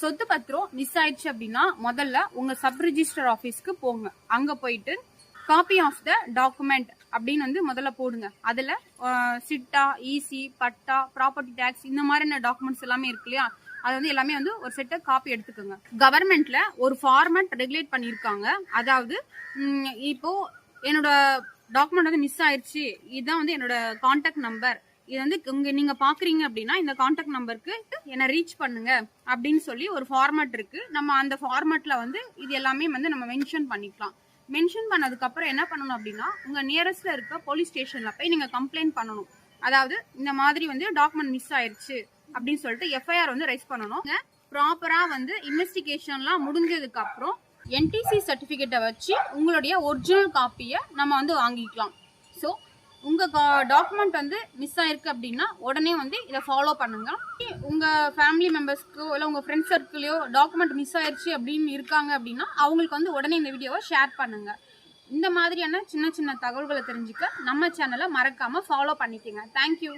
சொத்து பத்திரம் மிஸ் ஆயிடுச்சு அப்படின்னா முதல்ல உங்க சப் ரிஜிஸ்டர் ஆபீஸ்க்கு போங்க. அங்க போயிட்டு காப்பி ஆஃப் த டாக்குமெண்ட் அப்படின்னு வந்து முதல்ல போடுங்க. அதுல சிட்டா, ஈசி, பட்டா, ப்ராப்பர்ட்டி டேக்ஸ் இந்த மாதிரியான டாக்குமெண்ட்ஸ் எல்லாமே இருக்கு இல்லையா, அது வந்து எல்லாமே வந்து ஒரு செட்டை காப்பி எடுத்துக்கோங்க. கவர்மெண்ட்ல ஒரு ஃபார்மேட் ரெகுலேட் பண்ணியிருக்காங்க. அதாவது இப்போ என்னோட டாக்குமெண்ட் வந்து மிஸ் ஆயிடுச்சு, இதுதான் வந்து என்னோட கான்டாக்ட் நம்பர், இது வந்து நீங்க பாக்குறீங்க அப்படின்னா இந்த கான்டாக்ட் நம்பருக்கு என்ன ரீச் பண்ணுங்க அப்படின்னு சொல்லி ஒரு ஃபார்மேட் இருக்கு. நம்ம அந்த ஃபார்மேட்ல வந்து இது எல்லாமே வந்து நம்ம மென்ஷன் பண்ணிக்கலாம். மென்ஷன் பண்ணதுக்கு அப்புறம் என்ன பண்ணணும் அப்படின்னா உங்க நியரஸ்ட்ல இருக்க போலீஸ் ஸ்டேஷன்ல போய் நீங்க கம்ப்ளைண்ட் பண்ணணும். அதாவது இந்த மாதிரி வந்து டாக்குமெண்ட் மிஸ் ஆயிடுச்சு அப்படின்னு சொல்லிட்டு எஃப்ஐஆர் வந்து ரைஸ் பண்ணணும். ப்ராப்பரா வந்து இன்வெஸ்டிகேஷன்லாம் முடிஞ்சதுக்கு அப்புறம் என்டிசி சர்டிபிகேட்டை வச்சு உங்களுடைய ஒரிஜினல் காப்பியை நம்ம வந்து வாங்கிக்கலாம். ஸோ உங்க டாக்குமெண்ட் வந்து மிஸ் ஆயிருக்கு அப்படின்னா உடனே வந்து இதை ஃபாலோ பண்ணுங்க. உங்க ஃபேமிலி மெம்பர்ஸ்க்கோ இல்லை உங்க ஃப்ரெண்ட்ஸ் சர்க்கிளையோ டாக்குமெண்ட் மிஸ் ஆயிடுச்சு அப்படின்னு இருக்காங்க அப்படின்னா அவங்களுக்கு வந்து உடனே இந்த வீடியோவை ஷேர் பண்ணுங்க. இந்த மாதிரியான சின்ன சின்ன தகவல்களை தெரிஞ்சுக்க நம்ம சேனலை மறக்காம ஃபாலோ பண்ணிக்கோங்க. தேங்க்யூ.